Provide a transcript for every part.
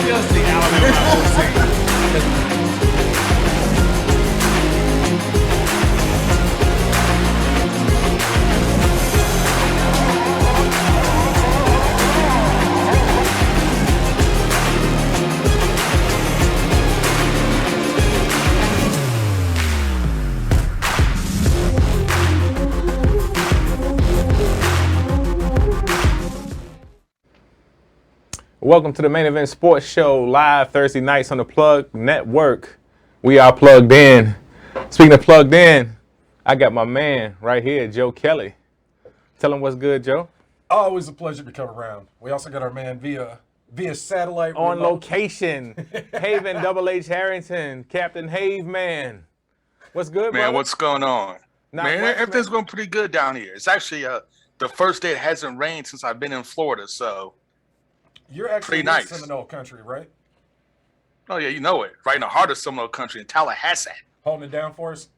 just the Alabama team. Welcome to the Main Event Sports Show, live Thursday nights on the Plug Network. We are plugged in. Speaking of plugged in, I got my man right here, Joe Kelly. Tell him what's good, Joe. Always a pleasure to come around. We also got our man via satellite. On remote. location, Haven Double H Harrington, Captain Have Man. What's good, Man, brother? what's going on? Not Man, much, everything's man. going pretty good down here. It's actually the first day it hasn't rained since I've been in Florida, so You're actually pretty in nice. Seminole country, right? oh yeah, you know it. Right in the heart of Seminole country in Tallahassee. Holding it down for us.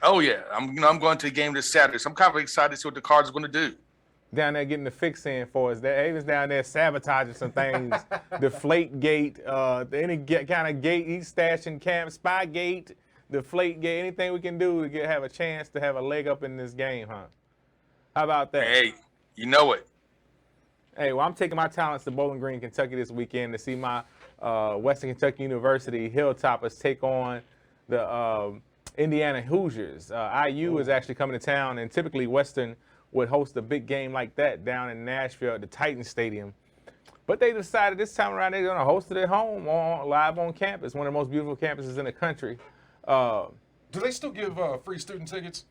Oh yeah, I'm going to the game this Saturday, so I'm kind of excited to see what the Cards are going to do. Down there getting the fix in for us. Haven's down there sabotaging some things. Deflate gate, any kind of gate, he's stashing camp, spy gate, deflate gate, anything we can do to have a chance to have a leg up in this game, huh? How about that? Hey, you know it. Hey, well, I'm taking my talents to Bowling Green, Kentucky this weekend to see my Western Kentucky University Hilltoppers take on the Indiana Hoosiers. IU is actually coming to town, and typically Western would host a big game like that down in Nashville at the Titan Stadium. But they decided this time around they're going to host it at home, live on campus, one of the most beautiful campuses in the country. Do they still give free student tickets?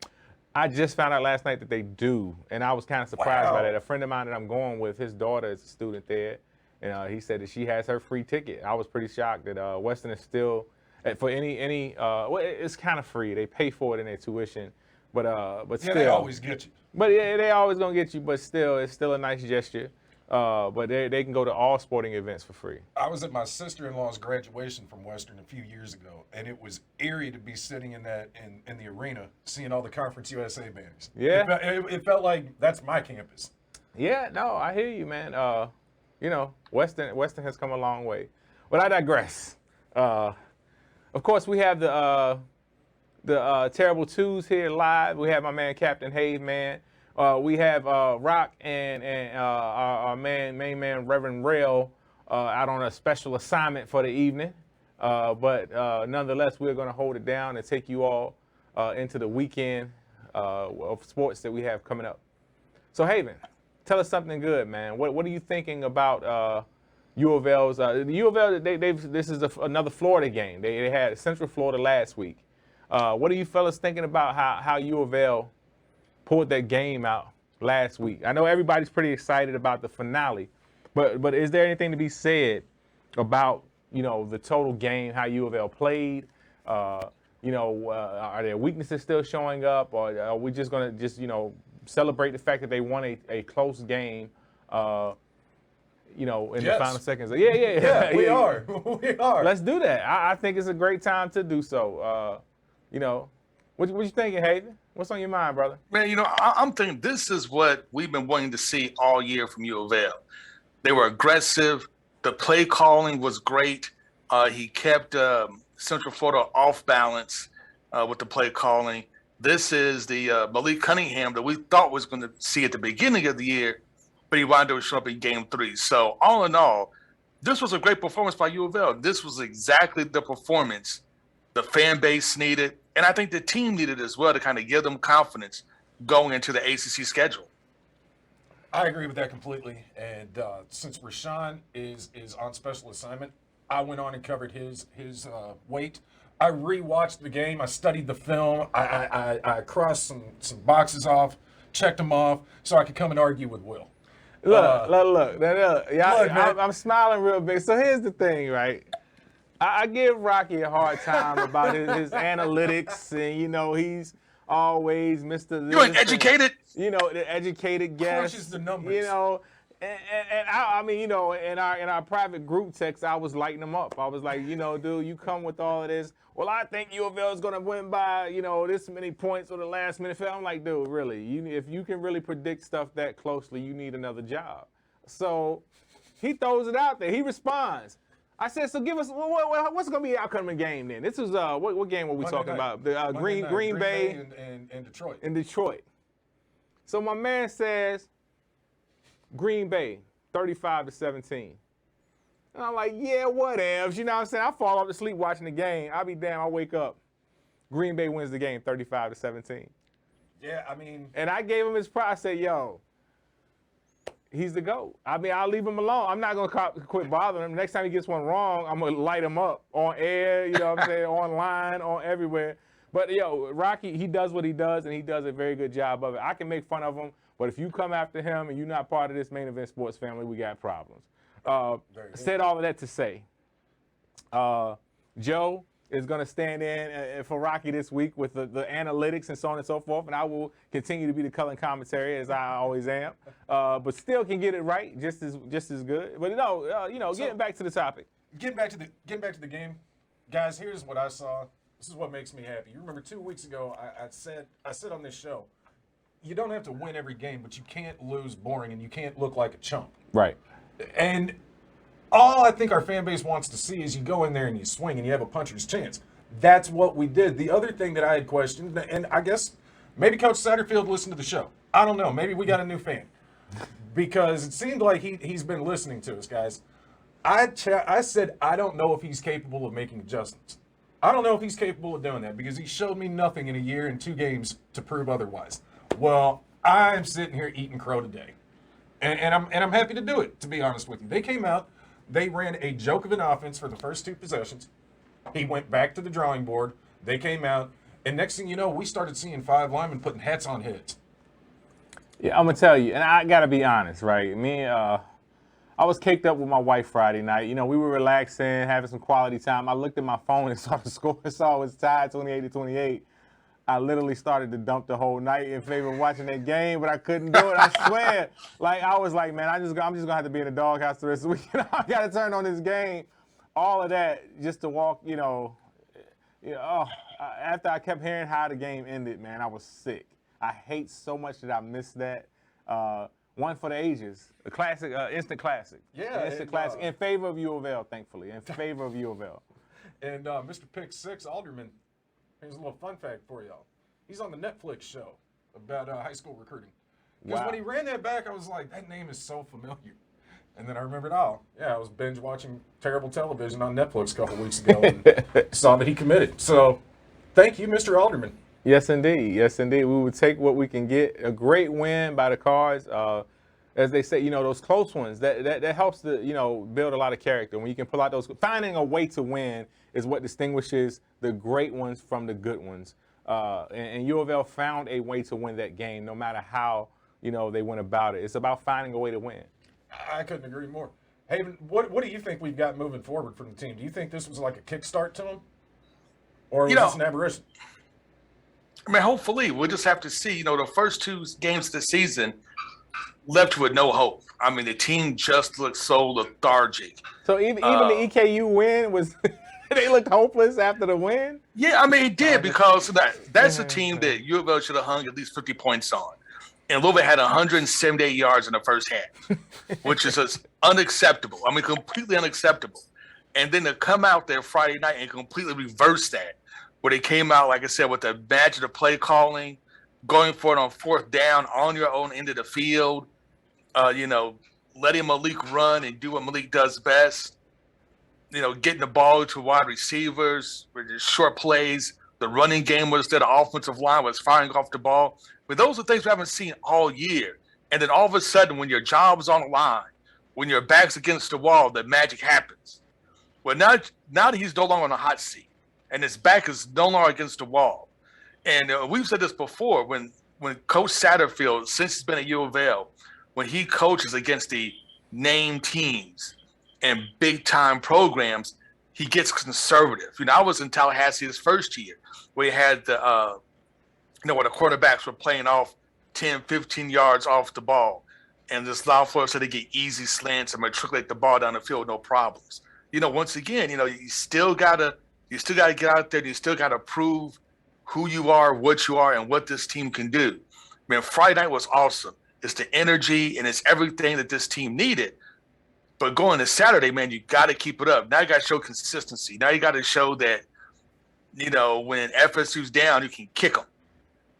I just found out last night that they do, and I was kind of surprised by Wow. that. A friend of mine that I'm going with, his daughter is a student there, and he said that she has her free ticket. I was pretty shocked that Western is still, for well, it's kind of free. They pay for it in their tuition, but Yeah, still. they always get you. But yeah, they always gonna get you, but still, it's still a nice gesture. But they can go to all sporting events for free. I was at my sister-in-law's graduation from Western a few years ago, and it was eerie to be sitting in the arena, seeing all the Conference USA banners. Yeah. It felt like that's my campus. Yeah, no, I hear you, man. Western has come a long way. But I digress. Of course, we have the Terrible Twos here live. We have my man Captain Have Man. We have Rock and our main man Reverend Rail out on a special assignment for the evening. But nonetheless, we're going to hold it down and take you all into the weekend of sports that we have coming up. So Haven, tell us something good, man. What are you thinking about U of L's? The U of L, this is another Florida game. They had Central Florida last week. What are you fellas thinking about how U of L pulled that game out last week? I know everybody's pretty excited about the finale, but is there anything to be said about the total game, how U of L played? Are their weaknesses still showing up, or are we just gonna celebrate the fact that they won a close game? In the final seconds. Yeah, we are. We are. Let's do that. I think it's a great time to do so. What you thinking, Hayden? What's on your mind, brother? Man, I'm thinking this is what we've been wanting to see all year from U of L. They were aggressive. The play calling was great. He kept Central Florida off balance with the play calling. This is the Malik Cunningham that we thought was going to see at the beginning of the year, but he wound up showing up in Game 3. So all in all, this was a great performance by U of L. This was exactly the performance the fan base needed, and I think the team needed as well to kind of give them confidence going into the ACC schedule. I agree with that completely. And since Rashawn is on special assignment, I went on and covered his weight. I rewatched the game. I studied the film. I crossed some boxes off, checked them off, so I could come and argue with Will. Look. Y'all, Look, man. I'm smiling real big. So here's the thing, right? I give Rocky a hard time about his analytics, and he's always Mr. You ain't educated. The educated guest. Crunches the numbers. And I mean, in our private group text, I was lighting them up. I was like, dude, you come with all of this. Well, I think U of L is going to win by, this many points or the last minute. I'm like, dude, really? If you can really predict stuff that closely, you need another job. So He throws it out there. He responds. I said, so give us what's going to be the outcome of the game then? This was what game were we Monday talking night. about? The Green Bay and Detroit. in Detroit. So my man says, Green Bay, 35-17. And I'm like, yeah, whatevs. You know what I'm saying? I fall off to sleep watching the game. I'll be damn, I wake up. Green Bay wins the game 35-17. Yeah, I mean. And I gave him his prize. I said, yo, he's the GOAT. I mean, I'll leave him alone. I'm not going to quit bothering him. Next time he gets one wrong, I'm going to light him up on air, you know what I'm saying, online, on everywhere. But, yo, Rocky, he does what he does, and he does a very good job of it. I can make fun of him, but if you come after him and you're not part of this Main Event Sports family, we got problems. Said all of that to say, Joe is going to stand in for Rocky this week with the analytics and so on and so forth, and I will continue to be the color commentary as I always am, but still can get it right just as good. But no, getting back to the topic. Getting back to the game, guys. Here's what I saw. This is what makes me happy. You remember 2 weeks ago, I said on this show, you don't have to win every game, but you can't lose boring, and you can't look like a chump. Right. And all I think our fan base wants to see is you go in there and you swing and you have a puncher's chance. That's what we did. The other thing that I had questioned, and I guess maybe Coach Satterfield listened to the show. I don't know. Maybe we got a new fan. Because it seemed like he's been listening to us, guys. I said, I don't know if he's capable of making adjustments. I don't know if he's capable of doing that because he showed me nothing in a year and 2 games to prove otherwise. Well, I'm sitting here eating crow today. And I'm happy to do it, to be honest with you. They came out, they ran a joke of an offense for the first 2 possessions. He went back to the drawing board. They came out, and next thing you know, we started seeing 5 linemen putting hats on heads. Yeah, I'm gonna tell you, and I gotta be honest, right? I was caked up with my wife Friday night. You know, we were relaxing, having some quality time. I looked at my phone and saw the score. Saw it was tied 28-28. I literally started to dump the whole night in favor of watching that game, but I couldn't do it. I swear. I was like, man, I'm just gonna have to be in the doghouse the rest of the week. I gotta turn on this game. All of that just to walk, after I kept hearing how the game ended, man, I was sick. I hate so much that I missed that. One for the ages, a classic, instant classic. Yeah, instant classic. In favor of U of L, thankfully. In favor of U of L. And Mr. Pick 6, Alderman, here's a little fun fact for y'all. He's on the Netflix show about high school recruiting. Because when he ran that back, I was like, that name is so familiar. And then I remembered, I was binge watching terrible television on Netflix a couple weeks ago and saw that he committed. So thank you, Mr. Alderman. Yes, indeed. Yes, indeed. We would take what we can get. A great win by the Cards. As they say, those close ones, that helps to, build a lot of character. When you can pull out those, finding a way to win is what distinguishes the great ones from the good ones. And U of L found a way to win that game, no matter how, they went about it. It's about finding a way to win. I couldn't agree more. Haven, what do you think we've got moving forward from the team? Do you think this was like a kickstart to them? Or was this an aberration? I mean, hopefully, we'll just have to see. The first 2 games of the season left with no hope. I mean, the team just looked so lethargic. So even the EKU win was they looked hopeless after the win? Yeah, I mean, it did because that's a team that U of L should have hung at least 50 points on. And Louisville had 178 yards in the first half, which is just unacceptable. I mean, completely unacceptable. And then to come out there Friday night and completely reverse that, where they came out, like I said, with the badge of the play calling, going for it on 4th down on your own end of the field, letting Malik run and do what Malik does best, getting the ball to wide receivers with just short plays. The running game was there. The offensive line was firing off the ball. But those are things we haven't seen all year. And then all of a sudden, when your job is on the line, when your back's against the wall, the magic happens. Well, now that he's no longer on the hot seat and his back is no longer against the wall. And we've said this before, when Coach Satterfield, since he's been at U of L, when he coaches against the named teams and big-time programs, he gets conservative. I was in Tallahassee his first year where he had the where the quarterbacks were playing off 10, 15 yards off the ball and just allow for us to get easy slants and matriculate the ball down the field, no problems. Once again, you still gotta get out there and you still gotta prove who you are, what you are, and what this team can do. I mean, Friday night was awesome. It's the energy and it's everything that this team needed. But going to Saturday, man, you got to keep it up. Now you got to show consistency. Now you got to show that, when FSU's down, you can kick them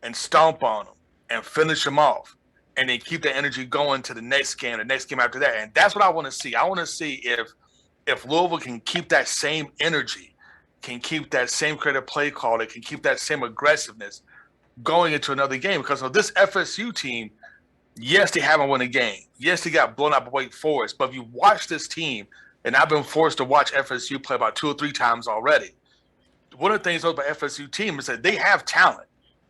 and stomp on them and finish them off, and then keep the energy going to the next game after that. And that's what I want to see. I want to see if Louisville can keep that same energy, can keep that same creative play call, that can keep that same aggressiveness going into another game. Because of this FSU team, yes, they haven't won a game. Yes, they got blown out by Wake Forest. But if you watch this team, and I've been forced to watch FSU play about 2 or 3 times already, one of the things about FSU team is that they have talent.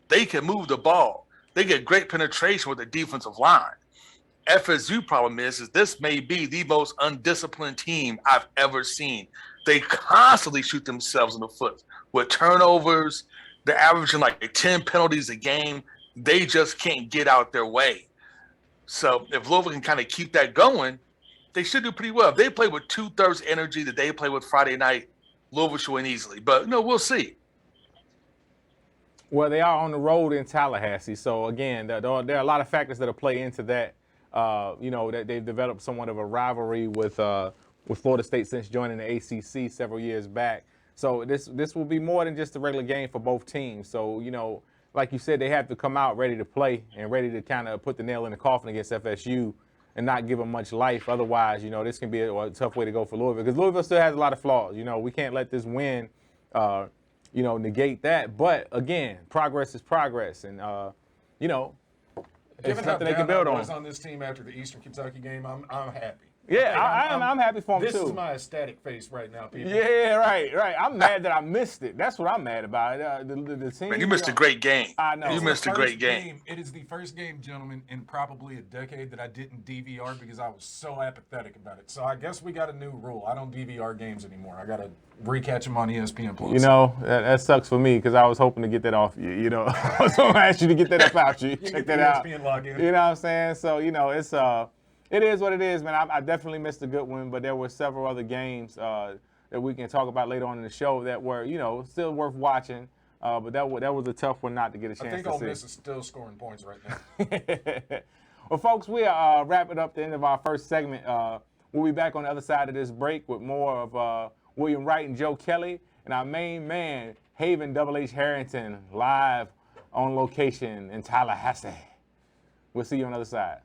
They can move the ball. They get great penetration with the defensive line. FSU problem is this may be the most undisciplined team I've ever seen. They constantly shoot themselves in the foot with turnovers. They're averaging like 10 penalties a game. They just can't get out their way. So if Louisville can kind of keep that going, they should do pretty well. If they play with 2/3 energy that they play with Friday night, Louisville should win easily. But, we'll see. Well, they are on the road in Tallahassee. So, again, there are a lot of factors that will play into that. That they've developed somewhat of a rivalry with Florida State since joining the ACC several years back. So this will be more than just a regular game for both teams. So, like you said, they have to come out ready to play and ready to kind of put the nail in the coffin against FSU and not give them much life. Otherwise, this can be a tough way to go for Louisville, because Louisville still has a lot of flaws. We can't let this win, negate that. But, again, progress is progress. And, Given it's how something they down can build I on. was on this team after the Eastern Kentucky game, I'm happy. Yeah, I'm happy for them, too. This is my ecstatic face right now, people. Yeah, right. I'm mad that I missed it. That's what I'm mad about. The team. Man, you missed a great game. I know. You missed a great game. It is the first game, gentlemen, in probably a decade that I didn't DVR because I was so apathetic about it. So I guess we got a new rule. I don't DVR games anymore. I got to recatch them on ESPN Plus. That sucks for me, because I was hoping to get that off you. I was going to ask you to get that up out you. Check that out. ESPN login. You know what I'm saying? So, it's it is what it is, man. I definitely missed a good one, but there were several other games that we can talk about later on in the show that were, still worth watching. But that was a tough one not to get a chance to see. I think Ole Miss is still scoring points right now. Well, folks, we are wrapping up the end of our first segment. We'll be back on the other side of this break with more of William Wright and Joe Kelly and our main man, Haven Double H Harrington, live on location in Tallahassee. We'll see you on the other side.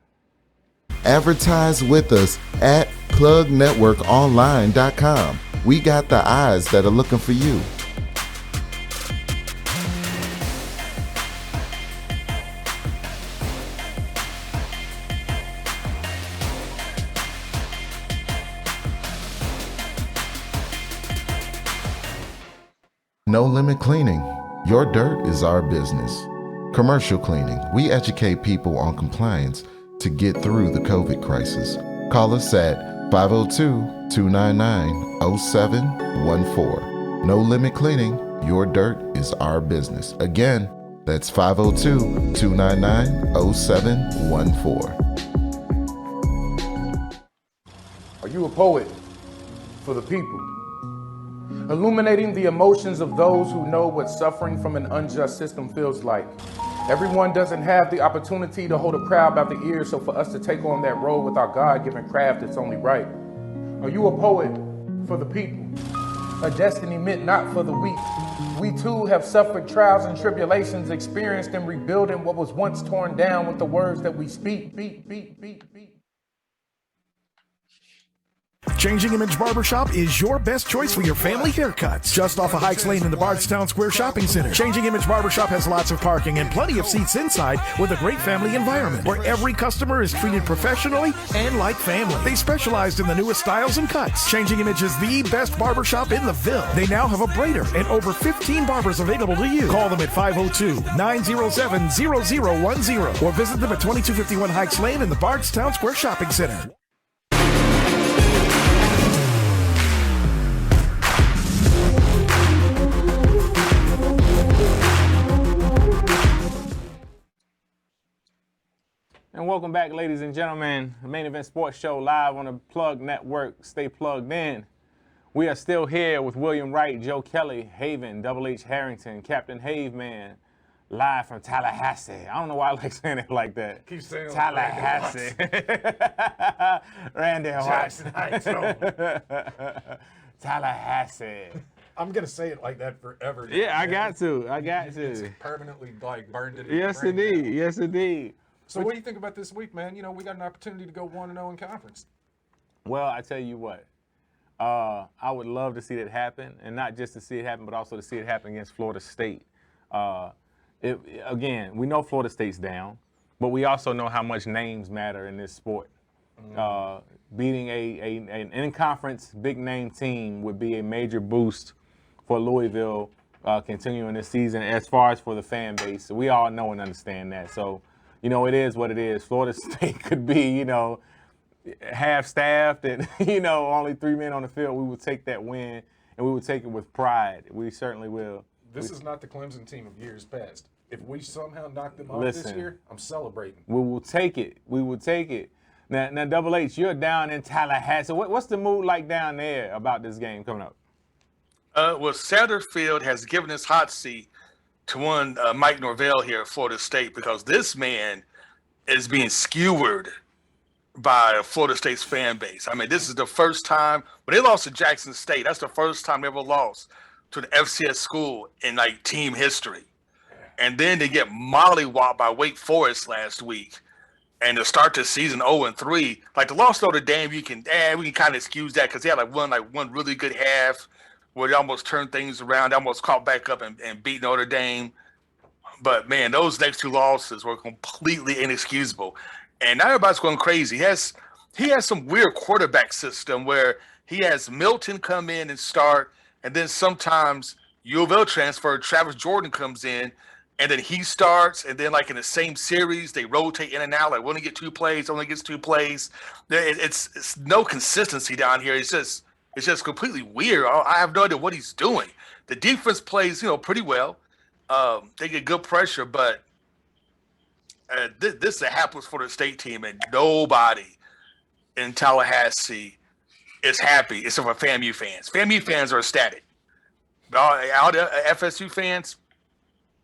Advertise with us at plugnetworkonline.com. We got the eyes that are looking for you. No Limit Cleaning. Your dirt is our business. Commercial cleaning. We educate people on compliance to get through the COVID crisis. Call us at 502-299-0714. No Limit Cleaning. Your dirt is our business. Again, that's 502-299-0714. Are you a poet for the people? Illuminating the emotions of those who know what suffering from an unjust system feels like. Everyone doesn't have the opportunity to hold a crowd by the ear, so for us to take on that role with our God-given craft, it's only right. Are you a poet for the people? A destiny meant not for the weak. We too have suffered trials and tribulations, experienced in rebuilding what was once torn down with the words that we speak. Changing Image Barbershop is your best choice for your family haircuts. Just off of Hikes Lane in the Bardstown Square Shopping Center. Changing Image Barbershop has lots of parking and plenty of seats inside with a great family environment where every customer is treated professionally and like family. They specialize in the newest styles and cuts. Changing Image is the best barbershop in the Ville. They now have a braider and over 15 barbers available to you. Call them at 502-907-0010 or visit them at 2251 Hikes Lane in the Bardstown Square Shopping Center. And welcome back, ladies and gentlemen. The Main Event Sports Show live on the Plug Network. Stay plugged in. We are still here with William Wright, Joe Kelly, Haven, Double H Harrington, Captain Have Man, live from Tallahassee. I don't know why I like saying it like that. Keep saying it like Tallahassee. Randy Watts. Jackson Heights. Tallahassee. I'm gonna say it like that forever. now, Yeah, I man. got to. It's permanently like burned it. Yes, indeed. Yes, indeed. So what do you think about this week, man? You know, we got an opportunity to go 1-0 in conference. Well, I tell you what. I would love to see that happen, and not just to see it happen, but also to see it happen against Florida State. Again, we know Florida State's down, but we also know how much names matter in this sport. Beating an in-conference big-name team would be a major boost for Louisville continuing this season as far as for the fan base. So we all know and understand that. So, you know, it is what it is. Florida State could be, you know, half-staffed and, you know, only 3 men on the field. We would take that win, and we would take it with pride. We certainly will. This is not the Clemson team of years past. If we somehow knock them off Listen. this year, I'm celebrating. We will take it. We will take it. Now, Double H, you're down in Tallahassee. What's the mood like down there about this game coming up? Well, Satterfield has given his hot seat to one Mike Norvell here at Florida State because this man is being skewered by Florida State's fan base. I mean, this is the first time when they lost to Jackson State. That's the first time they ever lost to an FCS school in like team history. And then they get mollywopped by Wake Forest last week. And to start the season 0-3, like the loss to Notre Dame, we can kind of excuse that because they had one really good half where they almost turned things around, they almost caught back up and beat Notre Dame. But man, those next two losses were completely inexcusable. And now everybody's going crazy. He has some weird quarterback system where he has Milton come in and start, and then sometimes U of L transfer, Travis Jordan comes in, and then he starts, and then like in the same series, they rotate in and out. Like, only get 2 plays, only gets 2 plays. It's no consistency down here. It's just completely weird. I have no idea what he's doing. The defense plays, pretty well. They get good pressure, but this is a hapless Florida State team, and nobody in Tallahassee is happy except for FAMU fans. FAMU fans are ecstatic. All the FSU fans,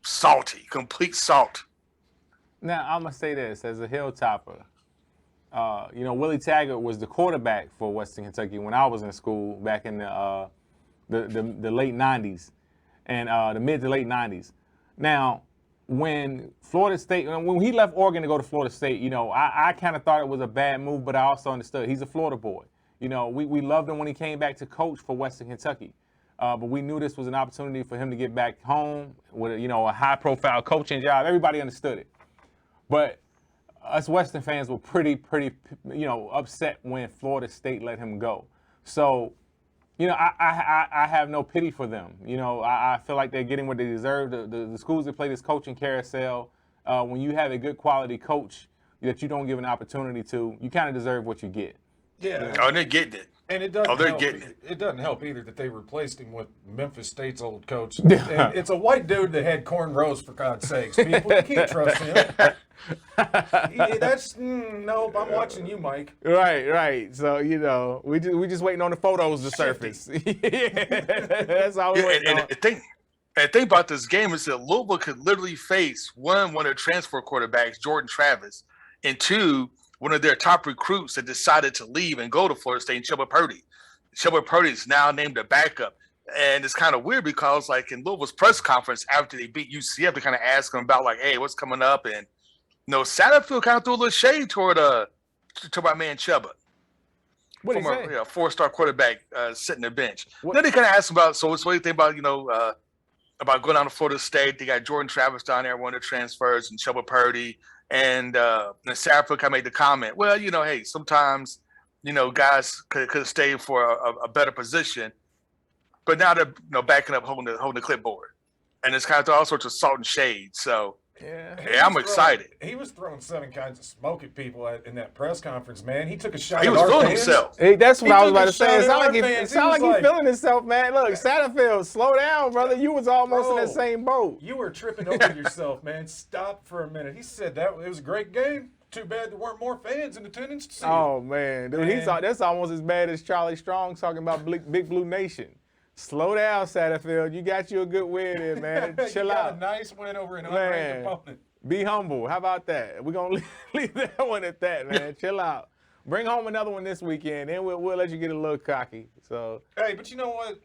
salty, complete salt. Now, I'm going to say this as a Hilltopper. Willie Taggart was the quarterback for Western Kentucky when I was in school back in the late 90s and the mid to late 90s. Now, when Florida State, when he left Oregon to go to Florida State, I kind of thought it was a bad move, but I also understood he's a Florida boy. We loved him when he came back to coach for Western Kentucky. But we knew this was an opportunity for him to get back home with a high-profile coaching job. Everybody understood it. But us Western fans were pretty, upset when Florida State let him go. So, I have no pity for them. I feel like they're getting what they deserve. The schools that play this coaching carousel, when you have a good quality coach that you don't give an opportunity to, you kind of deserve what you get. Yeah. Oh, they're getting it. And it doesn't they're help. getting it. It doesn't help either that they replaced him with Memphis State's old coach. And it's a white dude that had cornrows, for God's sakes. People, you can't trust him. Nope, I'm watching you, Mike. Right. So, we just waiting on the photos to surface. That's all we're waiting on. The thing about this game is that Louisville could literally face one of their transfer quarterbacks, Jordan Travis, and 2, one of their top recruits that decided to leave and go to Florida State, Chubba Purdy. Chubba Purdy is now named a backup. And it's kind of weird because, like, in Louisville's press conference after they beat UCF, they kind of asked them about, like, hey, what's coming up? And, Satterfield kind of threw a little shade toward my man Chubba. What did he say? Former 4-star quarterback sitting the bench. Then they kind of asked him about, so what do you think about going down to Florida State? They got Jordan Travis down there, one of the transfers, and Chubba Purdy. And Satterfield kind of made the comment, well, hey, sometimes, guys could have stayed for a better position, but now they're backing up, holding the clipboard, and it's kind of all sorts of salt and shade. So yeah, I'm excited. He was throwing 7 kinds of smoke at people in that press conference, man. He took a shot. He was feeling himself. Hey, that's what I was about to took a say. It shot sounded at like our he's fans. feeling himself, man. Look, Satterfield, slow down, brother. You was almost in the same boat. You were tripping over yourself, man. Stop for a minute. He said that it was a great game. Too bad there weren't more fans in attendance to see Oh it. man, dude, that's almost as bad as Charlie Strong talking about Big Blue Nation. Slow down, Satterfield. You got you a good win in, man. Chill you got out. a nice win over an Man. unranked opponent. Be humble. How about that? We're going to leave that one at that, man. Chill out. Bring home another one this weekend, then we'll let you get a little cocky. So, Hey, but you know what?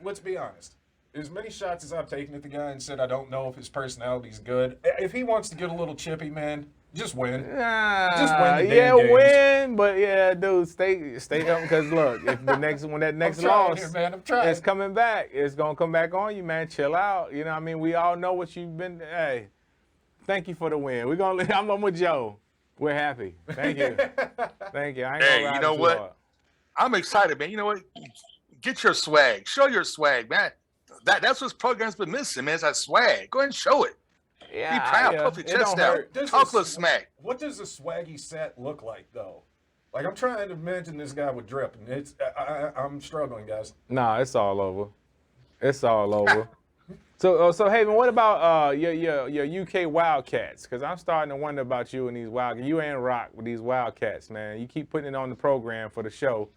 Let's be honest. As many shots as I've taken at the guy and said I don't know if his personality's good, if he wants to get a little chippy, man, just win. Just win the damn yeah, games. win, but yeah, dude, stay up because look, if when that next I'm trying loss here, man. I'm trying. is coming back, it's gonna come back on you, man. Chill out. You know what I mean? We all know what you've been. Hey, thank you for the win. I'm with Joe. We're happy. Thank you. Thank you. I ain't Hey, gonna you know too what? hard. I'm excited, man. You know what? Get your swag. Show your swag, man. That's what this program's been missing, man. It's that swag. Go ahead and show it. Yeah, Be proud. yeah, Puff your it don't chest out. hurt. Talk a little smack. What does a swaggy set look like, though? Like, I'm trying to imagine this guy with drip, and I'm struggling, guys. Nah, it's all over. It's all over. So Haven, what about your UK Wildcats? Because I'm starting to wonder about you and these Wildcats. You and Rock with these Wildcats, man. You keep putting it on the program for the show.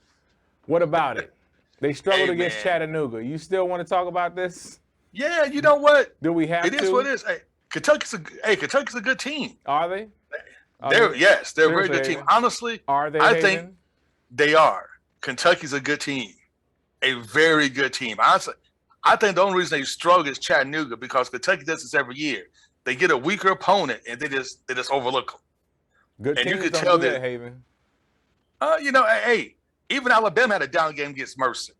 What about it? They struggled Hey, against man. Chattanooga. You still want to talk about this? Yeah, you know what? Do we have It to? is what it is. Hey, Kentucky's a good team. Are they? They're a very Seriously, good team. Haven? Honestly, Are they? I Haven? think they are. Kentucky's a good team, a very good team. Honestly, I think the only reason they struggle is Chattanooga because Kentucky does this every year. They get a weaker opponent and they just overlook them. good and you teams could don't tell do that- Haven. Hey, even Alabama had a down game against Mercer,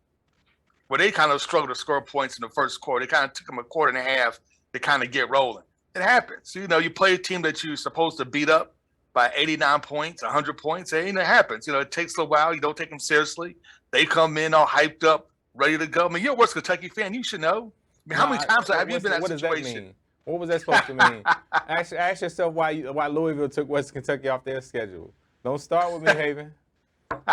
where they kind of struggled to score points in the first quarter. It kind of took them a quarter and a half to kind of get rolling. It happens. You play a team that you're supposed to beat up by 89 points, 100 points, and it happens. It takes a while. You don't take them seriously. They come in all hyped up, ready to go. I mean, you're a West Kentucky fan. You should know. I mean, how many times have you been in that What does situation? that mean? What was that supposed to mean? Ask yourself why Louisville took West Kentucky off their schedule. Don't start with me, Haven.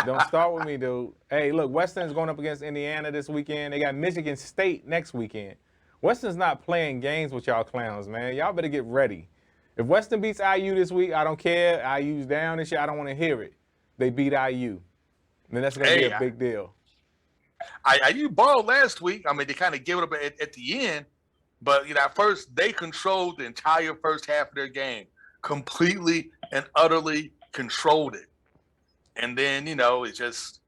Don't start with me, dude. Hey, look, Western's going up against Indiana this weekend. They got Michigan State next weekend. Western's not playing games with y'all clowns, man. Y'all better get ready. If Western beats IU this week, I don't care. IU's down and shit. I don't want to hear it. They beat IU. Then that's going to be a big deal. IU balled last week. I mean, they kind of gave it up at the end. But, at first, they controlled the entire first half of their game. Completely and utterly controlled it. And then, it just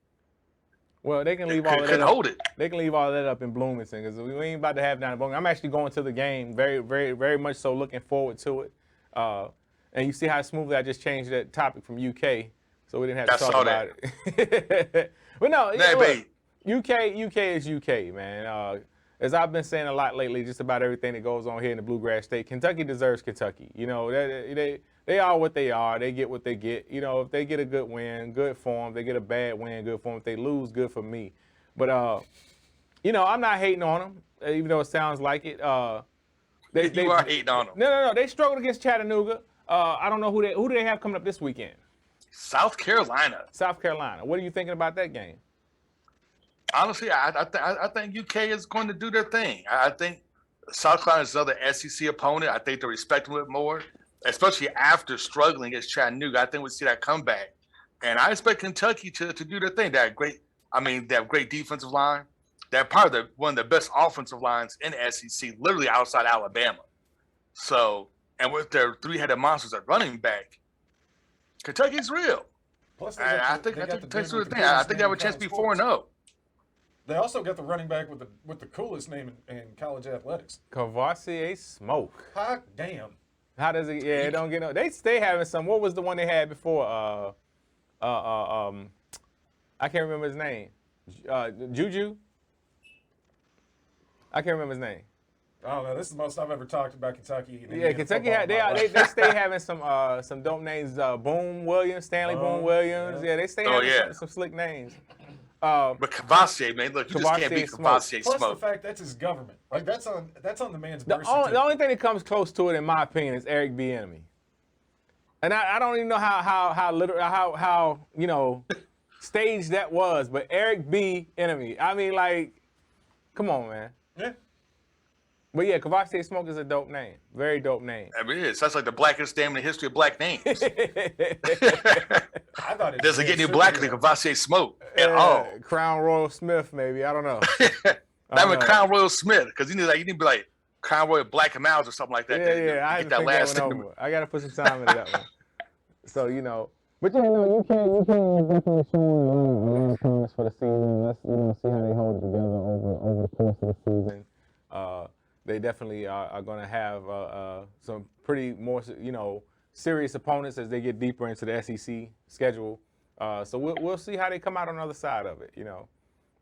Well, they can leave all of that couldn't up. hold it. They can leave all of that up in Bloomington because we ain't about to have down in Bloomington. I'm actually going to the game, very, very, very much so looking forward to it. And you see how smoothly I just changed that topic from UK, so we didn't have to talk about it. But no, look, UK is UK, man. As I've been saying a lot lately, just about everything that goes on here in the Bluegrass State, Kentucky deserves Kentucky. They are what they are. They get what they get. If they get a good win, good for them. They get a bad win, good for them. If they lose, good for me. But, I'm not hating on them, even though it sounds like it. You are hating on them. No. They struggled against Chattanooga. I don't know who do they have coming up this weekend? South Carolina. South Carolina. What are you thinking about that game? Honestly, I think UK is going to do their thing. I think South Carolina is another SEC opponent. I think they respect them a bit more, especially after struggling against Chattanooga. I think we'll see that comeback. And I expect Kentucky to do their thing. They have great defensive line. They're probably one of the best offensive lines in the SEC, literally outside Alabama. So, and with their three-headed monsters at running back, Kentucky's real. Plus, I think Kentucky's doing their thing. I think they have a chance to be 4-0. They also got the running back with the coolest name in college athletics. Kavasier Smoke. Hot damn. How does it? Yeah, it don't get no. They stay having some. What was the one they had before? I can't remember his name. Juju. I can't remember his name. I don't know. This is the most I've ever talked about Kentucky. Yeah, Kentucky had they stay having some dope names. Boom Williams, Stanley Boom Williams. Yeah, they stay having some slick names. But Kavasier, man, look, you just can't beat Kavasier Plus Smoke. the fact that's his government. Like that's on the man's birth The certificate. only thing that comes close to it, in my opinion, is Eric B. Enemy. And I don't even know how staged that was, but Eric B. Enemy. I mean, like, come on, man. Yeah. But yeah, Kavasier Smoke is a dope name. Very dope name. I mean, it is. That's like the blackest name in the history of black names. I thought it doesn't get any blacker than Cavassier Smoke at all. Crown Royal Smith, maybe. I don't know. That was Crown Royal Smith, because you need to be like Crown Royal Black and Mouse or something like that. Yeah. I get that last one thing. over. I gotta put some time into that one. So but you can't definitely show a lot of promise for the season. Let's see how they hold it together over the course of the season. They definitely are going to have some pretty more serious opponents as they get deeper into the SEC schedule. So we'll see how they come out on the other side of it.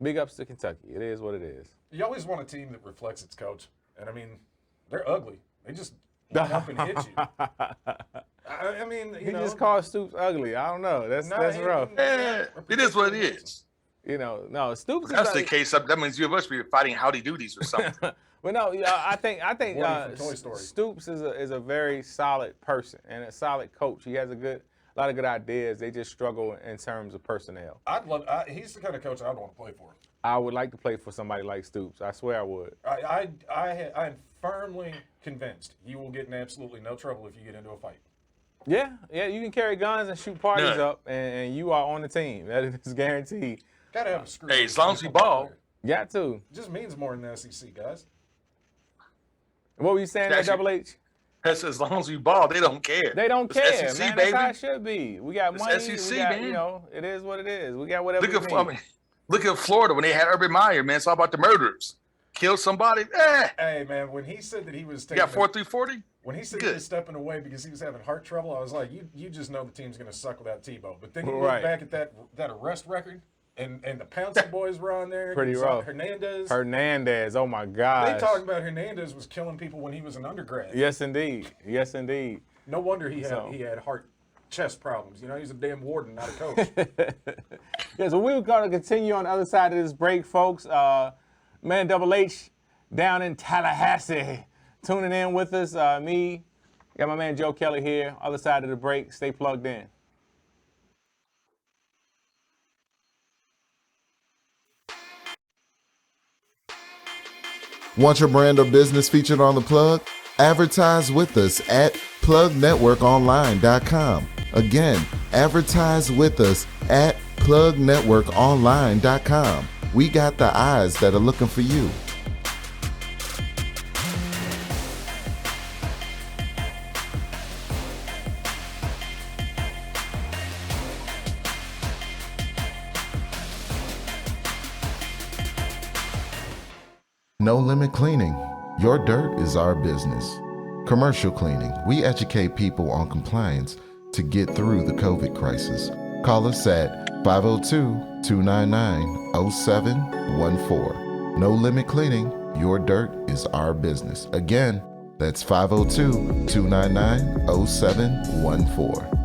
Big ups to Kentucky. It is what it is. You always want a team that reflects its coach, and I mean, they're ugly. They just line up and hit you. I mean, he just called Stoops ugly. I don't know. That's rough. Yeah, it is what it is. No, Stoops. If that's the case. That means you must be fighting howdy doodies or something. But no, I think from Toy Story. Stoops is a very solid person and a solid coach. He has a lot of good ideas. They just struggle in terms of personnel. He's the kind of coach I'd want to play for. I would like to play for somebody like Stoops. I swear I would. I'm firmly convinced you will get in absolutely no trouble if you get into a fight. Yeah, you can carry guns and shoot parties up, and you are on the team. That is guaranteed. Gotta have a screw. Hey, as long as you ball. Got to. It just means more than the SEC, guys. What were you saying there, Double H? That's as long as you ball, they don't care. They don't It's care, SEC, man. baby. That's how it should be. We got money. SEC, we got, man. it is what it is. We got whatever we need. Look at Florida when they had Urban Meyer, man. It's all about the murderers. Kill somebody. Hey, man, when he said that he was You taking got 4-3-40? when he said he was stepping away because he was having heart trouble, I was like, you just know the team's going to suck without Tebow. But then you look back at that arrest record, and the Pouncey boys were on there. Pretty rough. Hernandez, oh my God. They talked about Hernandez was killing people when he was an undergrad. Yes, indeed. No wonder he had chest problems. He's a damn warden, not a coach. Yeah, so we're going to continue on the other side of this break, folks. Man, Double H down in Tallahassee tuning in with us. Me, got my man Joe Kelly here, other side of the break. Stay plugged in. Want your brand or business featured on The Plug? Advertise with us at plugnetworkonline.com. Again, advertise with us at plugnetworkonline.com. We got the eyes that are looking for you. No Limit Cleaning. Your dirt is our business. Commercial cleaning. We educate people on compliance to get through the COVID crisis. Call us at 502-299-0714. No Limit Cleaning. Your dirt is our business. Again, that's 502-299-0714.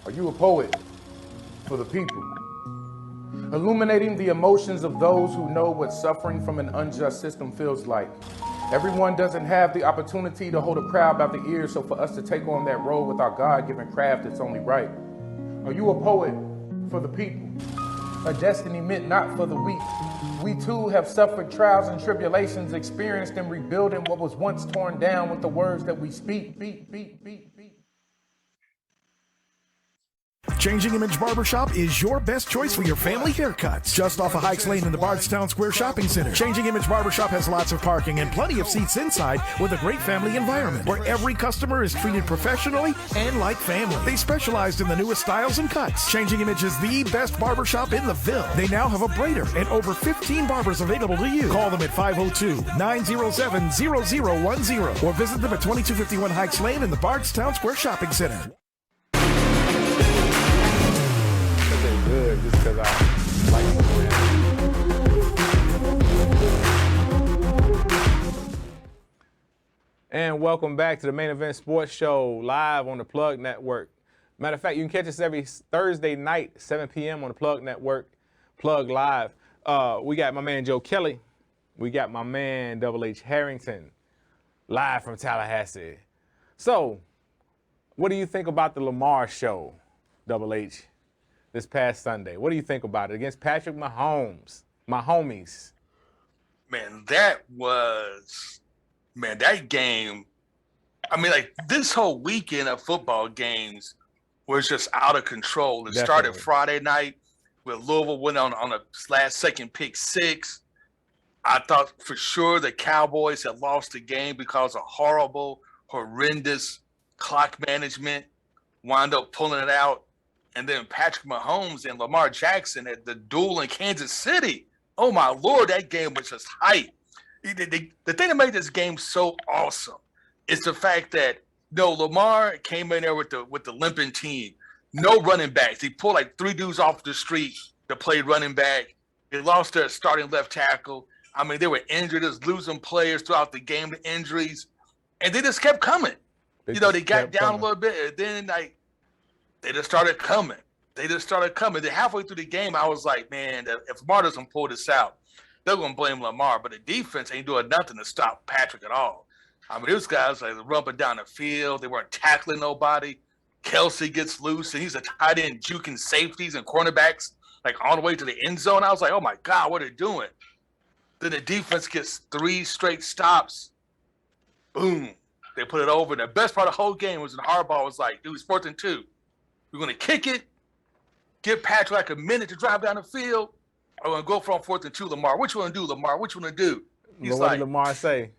Are you a poet for the people? Illuminating the emotions of those who know what suffering from an unjust system feels like. Everyone doesn't have the opportunity to hold a crowd by the ears, so for us to take on that role with our God-given craft, it's only right. Are you a poet for the people? A destiny meant not for the weak. We too have suffered trials and tribulations, experienced in rebuilding what was once torn down with the words that we speak. Changing Image Barbershop is your best choice for your family haircuts. Just off of Hikes Lane in the Bardstown Square Shopping Center. Changing Image Barbershop has lots of parking and plenty of seats inside with a great family environment where every customer is treated professionally and like family. They specialized in the newest styles and cuts. Changing Image is the best barbershop in the Ville. They now have a braider and over 15 barbers available to you. Call them at 502-907-0010 or visit them at 2251 Hikes Lane in the Bardstown Square Shopping Center. Good, just because I like it. And welcome back to the Main Event Sports Show live on the Plug Network. Matter of fact, you can catch us every Thursday night, 7 p.m. on the Plug Network, Plug Live. We got my man Joe Kelly. We got my man Double H Harrington, live from Tallahassee. So, what do you think about the Lamar show, Double H? this past Sunday. What do you think about it against Patrick Mahomes, my homies? Man, that game. I mean, like this whole weekend of football games was just out of control. It started Definitely. Friday night with Louisville went on a last second pick six. I thought for sure the Cowboys had lost the game because of horrendous clock management, wound up pulling it out. And then Patrick Mahomes and Lamar Jackson at the duel in Kansas City. Oh, my Lord, that game was just hype. The thing that made this game so awesome is the fact that, Lamar came in there with the limping team. No running backs. He pulled like 3 dudes off the street to play running back. They lost their starting left tackle. I mean, they were injured, just losing players throughout the game to injuries. And they just kept coming. They got down a little bit, and then they just started coming. Then halfway through the game, I was like, man, if Lamar doesn't pull this out, they're going to blame Lamar. But the defense ain't doing nothing to stop Patrick at all. I mean, those guys like rumping down the field. They weren't tackling nobody. Kelsey gets loose, and he's a tight end juking safeties and cornerbacks like on the way to the end zone. I was like, oh, my God, what are they doing? Then the defense gets 3 straight stops. Boom. They put it over. And the best part of the whole game was when Harbaugh was like, dude, it's 4th and 2. We're going to kick it, give Patrick like a minute to drive down the field. I'm going to go from 4th and 2, Lamar. What you want to do, Lamar? What you want to do? He's What like, did Lamar say?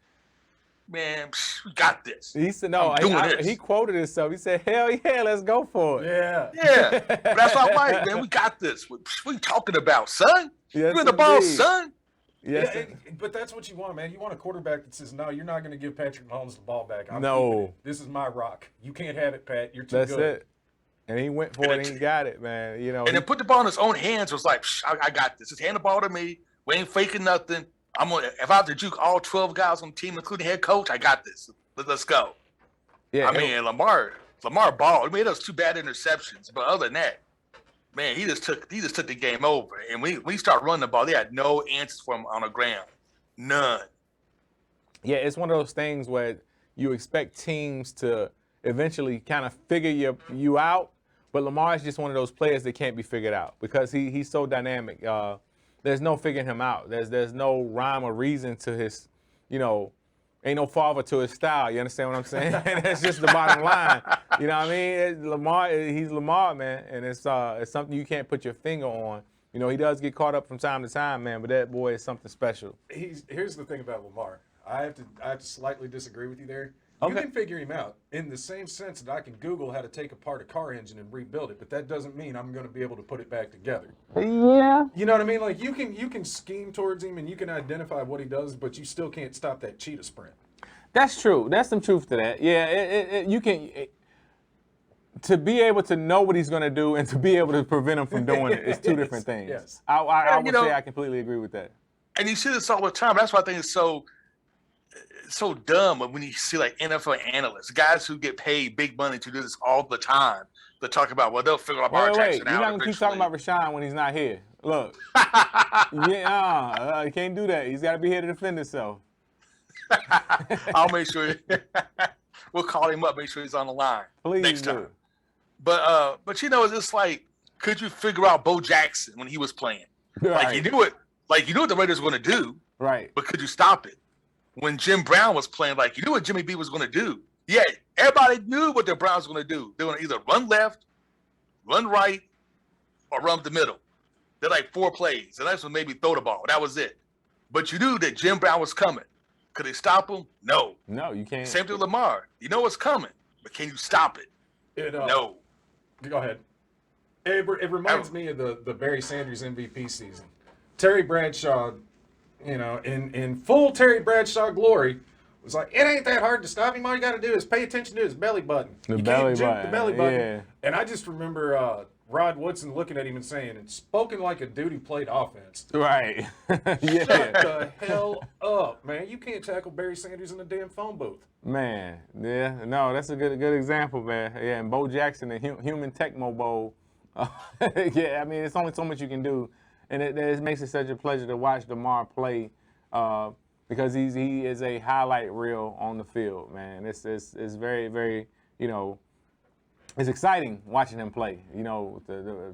man, we got this. He said, no, I'm doing this. he quoted himself. He said, hell yeah, let's go for it. Yeah. Yeah, but that's all right, man. We got this. What you talking about, son? Yes, you in the ball, indeed. son? Yes, Yeah, but that's what you want, man. You want a quarterback that says, no, you're not going to give Patrick Mahomes the ball back. I'm No. keeping it. This is my rock. You can't have it, Pat. You're too that's good. it. And he went for it and he got it, man. And then put the ball in his own hands. Was like, I got this. Just hand the ball to me. We ain't faking nothing. If I have to juke all 12 guys on the team, including head coach, I got this. Let's go. Yeah, I mean, Lamar balled. He made us 2 bad interceptions, but other than that, man, he just took the game over. And we start running the ball. They had no answers for him on the ground, none. Yeah, it's one of those things where you expect teams to eventually kind of figure you out, but Lamar is just one of those players that can't be figured out because he's so dynamic. There's no figuring him out. There's no rhyme or reason to his, ain't no father to his style. You understand what I'm saying? That's just the bottom line. You know what I mean? Lamar, he's Lamar, man, and it's something you can't put your finger on. He does get caught up from time to time, man, but that boy is something special. Here's the thing about Lamar. I have to slightly disagree with you there. Okay. You can figure him out in the same sense that I can Google how to take apart a car engine and rebuild it, but that doesn't mean I'm going to be able to put it back together. Yeah. You know what I mean? Like you can scheme towards him and you can identify what he does, but you still can't stop that cheetah sprint. That's true. That's some truth to that. Yeah, you can. To be able to know what he's going to do and to be able to prevent him from doing it is 2 different things. Yes. I would say I completely agree with that. And you see this all the time. That's why I think it's so dumb when you see like NFL analysts, guys who get paid big money to do this all the time. They talk about, well, they'll figure out Lamar Wait, Jackson you're out not going to keep talking about Rashawn when he's not here. Look. You can't do that. He's got to be here to defend himself. I'll make sure. We'll call him up, make sure he's on the line Please next do. time. But it's just like, could you figure out Bo Jackson when he was playing? Right. Like you knew what the Raiders were going to do, Right. but could you stop it? When Jim Brown was playing, like you knew what Jimmy B was going to do. Yeah, everybody knew what the Browns were going to do. They were going to either run left, run right, or run up the middle. They're like 4 plays. The next one maybe throw the ball. That was it. But you knew that Jim Brown was coming. Could they stop him? No. No, you can't. Same thing with Lamar. You know what's coming, but can you stop it? No. Go ahead. It reminds me of the Barry Sanders MVP season. Terry Bradshaw, in full Terry Bradshaw glory, was like, it ain't that hard to stop him. All you got to do is pay attention to his belly button. The you belly can't juke button, the belly button. yeah. And I just remember Rod Woodson looking at him and saying, it's spoken like a dude who played offense. Right. Shut Yeah. the hell up, man. You can't tackle Barry Sanders in a damn phone booth. Man, yeah, no, that's a good example, man. Yeah, and Bo Jackson, the Human Tecmo Bowl. Yeah, I mean, it's only so much you can do, and it makes it such a pleasure to watch Lamar play because he is a highlight reel on the field, man. It's very, very, it's exciting watching him play. You know,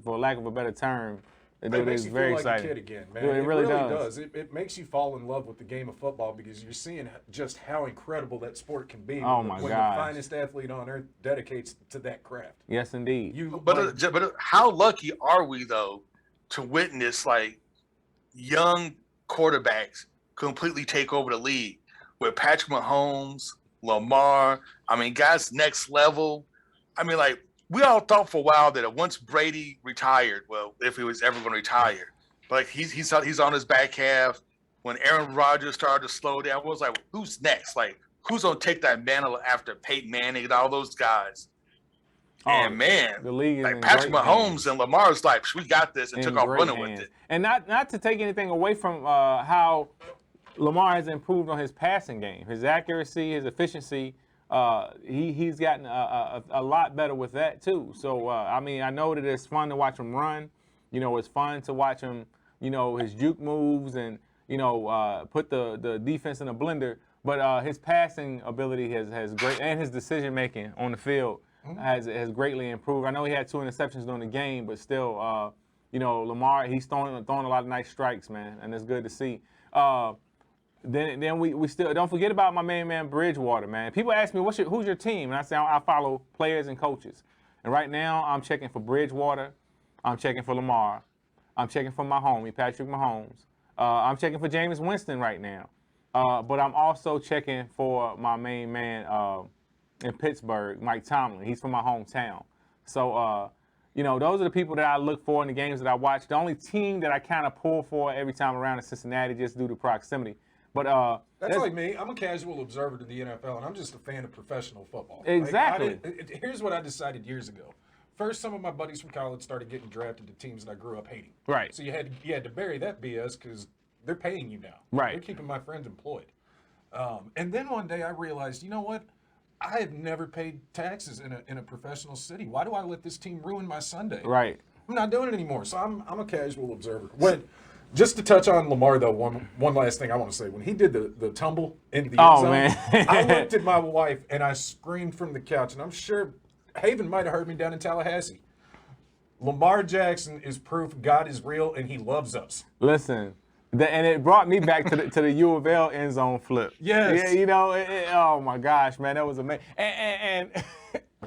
for lack of a better term, It it's makes you very feel like exciting. a kid again, man. It really does. It makes you fall in love with the game of football because you're seeing just how incredible that sport can be Oh, when, my when the gosh. finest athlete on earth dedicates to that craft. Yes, indeed. But how lucky are we though to witness like young quarterbacks completely take over the league with Patrick Mahomes, Lamar. I mean, guys next level. I mean, like we all thought for a while that once Brady retired, well, if he was ever going to retire, but like he's on his back half. When Aaron Rodgers started to slow down, I was like, who's next? Like, who's going to take that mantle after Peyton Manning and all those guys? And man, the league is like in Patrick great Mahomes hands. and Lamar's like, we got this, and In took off great running with hands. it. And not to take anything away from how Lamar has improved on his passing game, his accuracy, his efficiency. He's gotten a lot better with that too. So I mean, I know that it's fun to watch him run. You know, it's fun to watch him. You know, his juke moves and put the defense in a blender. But his passing ability has great, and his decision making on the field has greatly improved. I know he had 2 interceptions during the game, but still, Lamar, he's throwing a lot of nice strikes, man, and it's good to see. Then we still don't forget about my main man Bridgewater, man. People ask me who's your team, and I say I follow players and coaches. And right now I'm checking for Bridgewater, I'm checking for Lamar, I'm checking for my homie Patrick Mahomes, I'm checking for Jameis Winston right now, but I'm also checking for my main man in Pittsburgh, Mike Tomlin. He's from my hometown. So those are the people that I look for in the games that I watch. The only team that I kind of pull for every time around is Cincinnati, just due to proximity. But That's like me. I'm a casual observer to the NFL, and I'm just a fan of professional football. Exactly. Here's what I decided years ago. First, some of my buddies from college started getting drafted to teams that I grew up hating. Right. So you had to bury that BS because they're paying you now. Right. They're keeping my friends employed. And then one day I realized, you know what? I have never paid taxes in a professional city. Why do I let this team ruin my Sunday? Right. I'm not doing it anymore. So I'm a casual observer. Just to touch on Lamar, though, one last thing I want to say. When he did the tumble into the end zone, man. I looked at my wife and I screamed from the couch. And I'm sure Haven might have heard me down in Tallahassee. Lamar Jackson is proof God is real and he loves us. Listen, and it brought me back to the U of L end zone flip. Yes. Yeah, oh my gosh, man, that was amazing. And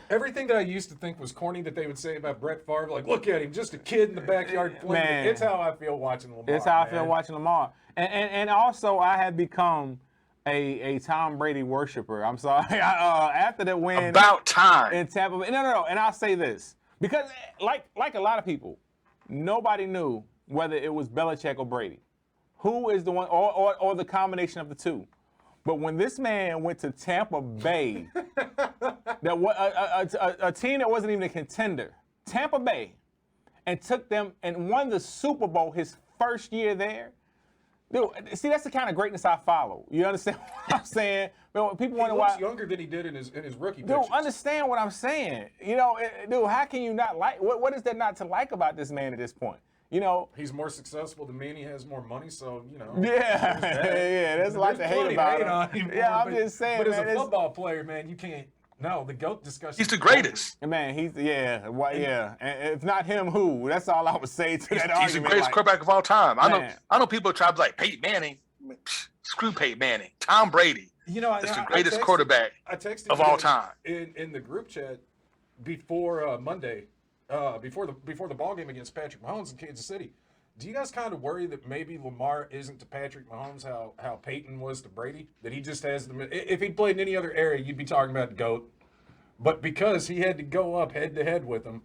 everything that I used to think was corny that they would say about Brett Favre, like, look at him, just a kid in the backyard playing. Man. It's how I feel watching Lamar. it's how I feel man. watching Lamar. And also, I have become a Tom Brady worshiper. I'm sorry. After that win About time. in Tampa Bay. No. And I'll say this. Because like a lot of people, nobody knew whether it was Belichick or Brady. Who is the one, or the combination of the two. But when this man went to Tampa Bay, a team that wasn't even a contender, Tampa Bay, and took them and won the Super Bowl his first year there. Dude, see, that's the kind of greatness I follow. You understand what I'm saying? People He wonder looks why. younger than he did in his rookie Dude, pictures. understand what I'm saying. Dude, how can you not like? What is there not to like about this man at this point? He's more successful than me and he has more money, so, Yeah, there's a lot to hate plenty about to him. him for, Yeah, I'm but- just saying, But man, as a it's- football player, man, you can't. No, the GOAT discussion. He's the greatest. Man, he's And if not him, who? That's all I would say to that He's the argument. greatest quarterback of all time. Man. I know people try to be like Peyton Manning. Psh, screw Peyton Manning. Tom Brady is the greatest quarterback I texted of you all guys time. in the group chat before Monday, before the ball game against Patrick Mahomes in Kansas City. Do you guys kind of worry that maybe Lamar isn't to Patrick Mahomes how Peyton was to Brady? That he just has if he played in any other area, you'd be talking about the GOAT. But because he had to go up head to head with him,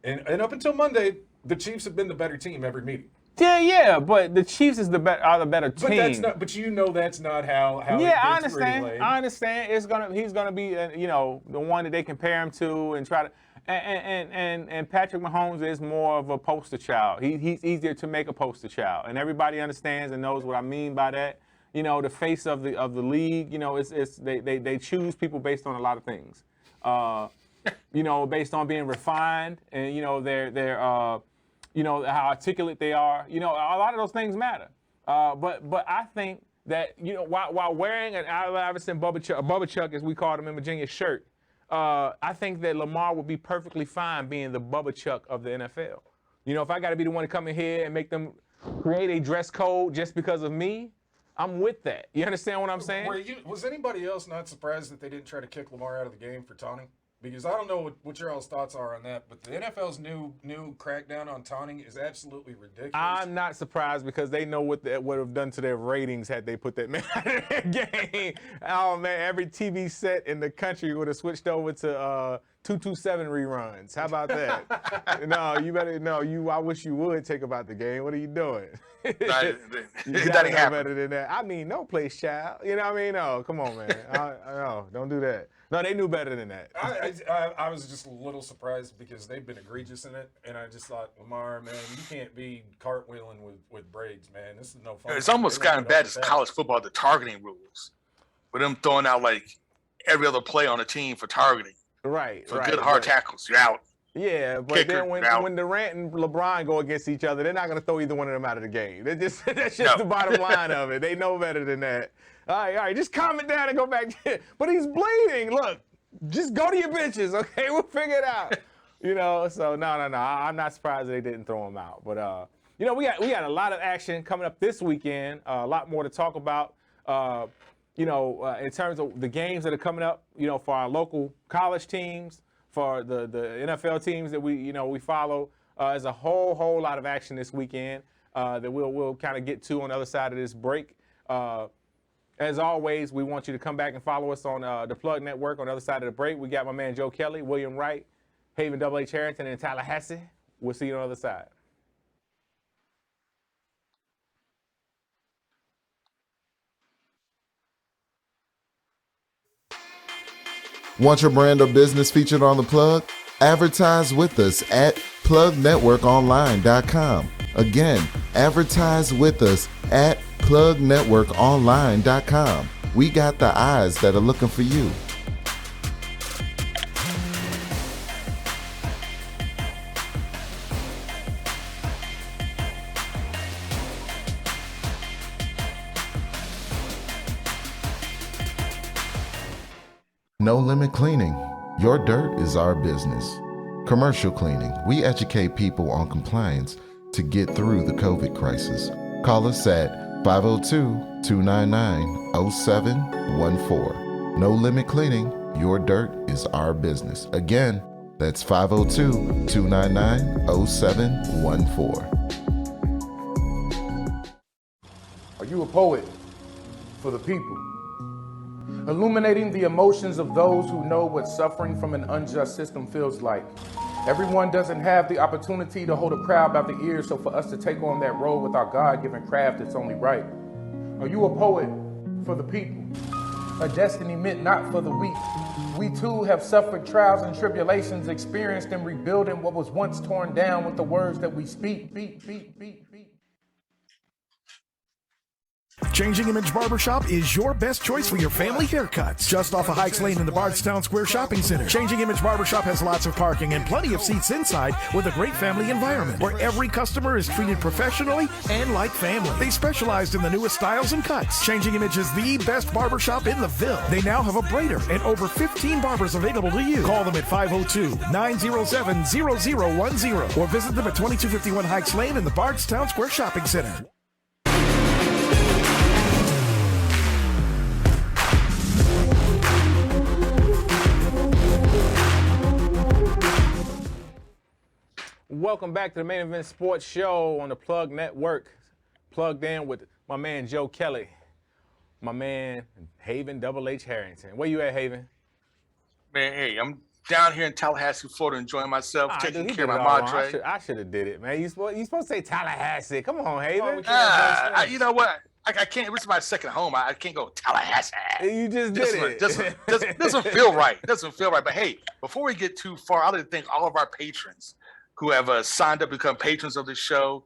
and up until Monday, the Chiefs have been the better team every meeting. Yeah, but the Chiefs are the better team. But that's not. But that's not how. Yeah, I it gets understand. relayed. I understand. He's gonna be the one that they compare him to and try to. And Patrick Mahomes is more of a poster child. He's easier to make a poster child, and everybody understands and knows what I mean by that. The face of the league. They choose people based on a lot of things. Based on being refined and they're how articulate they are. A lot of those things matter. But I think that while wearing an Allen Iverson Bubba Chuck, as we called him in Virginia, shirt, I think that Lamar would be perfectly fine being the Bubba Chuck of the NFL. You know, if I got to be the one to come in here and make them create a dress code just because of me, I'm with that. You understand what I'm saying? Was anybody else not surprised that they didn't try to kick Lamar out of the game for taunting? Because I don't know what your all's thoughts are on that, but the NFL's new crackdown on taunting is absolutely ridiculous. I'm not surprised because they know what that would have done to their ratings had they put that man out of their game. Oh man, every TV set in the country would have switched over to 227 reruns. How about that? No, you better I wish you would take about the game. What are you doing? You gotta know better than that. I mean, no place, child. You know what I mean? No, come on, man. No, don't do that. No, they knew better than that. I was just a little surprised because they've been egregious in it, and I just thought, Lamar, man, you can't be cartwheeling with braids, man. This is no fun. It's almost gotten bad as college football, the targeting rules, with them throwing out like every other play on the team for targeting. Right, for good hard tackles, you're out. Yeah, but Kicker, then when Durant and LeBron go against each other, they're not going to throw either one of them out of the game. That's just the bottom line of it. They know better than that. All right, just calm it down and go back. But he's bleeding. Look, just go to your benches, okay? We'll figure it out. You know, so no. I'm not surprised they didn't throw him out. But you know, we got a lot of action coming up this weekend. A lot more to talk about. You know, in terms of the games that are coming up. You know, for our local college teams. For the NFL teams that we follow, there's a whole lot of action this weekend that we'll kind of get to on the other side of this break. As always, we want you to come back and follow us on the Plug Network on the other side of the break. We got my man Joe Kelly, William Wright, Haven H. Harrington, and Tallahassee. We'll see you on the other side. Want your brand or business featured on The Plug? Advertise with us at plugnetworkonline.com. Again, advertise with us at plugnetworkonline.com. We got the eyes that are looking for you. No Limit Cleaning. Your dirt is our business. Commercial cleaning. We educate people on compliance to get through the COVID crisis. Call us at 502-299-0714. No Limit Cleaning. Your dirt is our business. Again, that's 502-299-0714. Are you a poet for the people? Illuminating the emotions of those who know what suffering from an unjust system feels like. Everyone doesn't have the opportunity to hold a crowd by the ears, so for us to take on that role with our God-given craft, it's only right. Are you a poet for the people? A destiny meant not for the weak. We too have suffered trials and tribulations, experienced in rebuilding what was once torn down with the words that we speak. Changing Image Barbershop is your best choice for your family haircuts. Just off of Hikes Lane in the Bardstown Square Shopping Center. Changing Image Barbershop has lots of parking and plenty of seats inside with a great family environment where every customer is treated professionally and like family. They specialize in the newest styles and cuts. Changing Image is the best barbershop in the Ville. They now have a braider and over 15 barbers available to you. Call them at 502-907-0010 or visit them at 2251 Hikes Lane in the Bardstown Square Shopping Center. Welcome back to the Main Event Sports Show on the Plug Network. Plugged in with my man Joe Kelly, my man Haven H. Harrington. Where you at, Haven? Man, hey, I'm down here in Tallahassee, Florida, enjoying myself, taking care of my madre. I should have did it, man. You supposed to say Tallahassee. Come on, Haven. You know what? I can't. This is my second home. I can't go Tallahassee. You just did it. Doesn't feel right. Doesn't feel right. But hey, before we get too far, I'd like to thank all of our patrons who have signed up to become patrons of the show,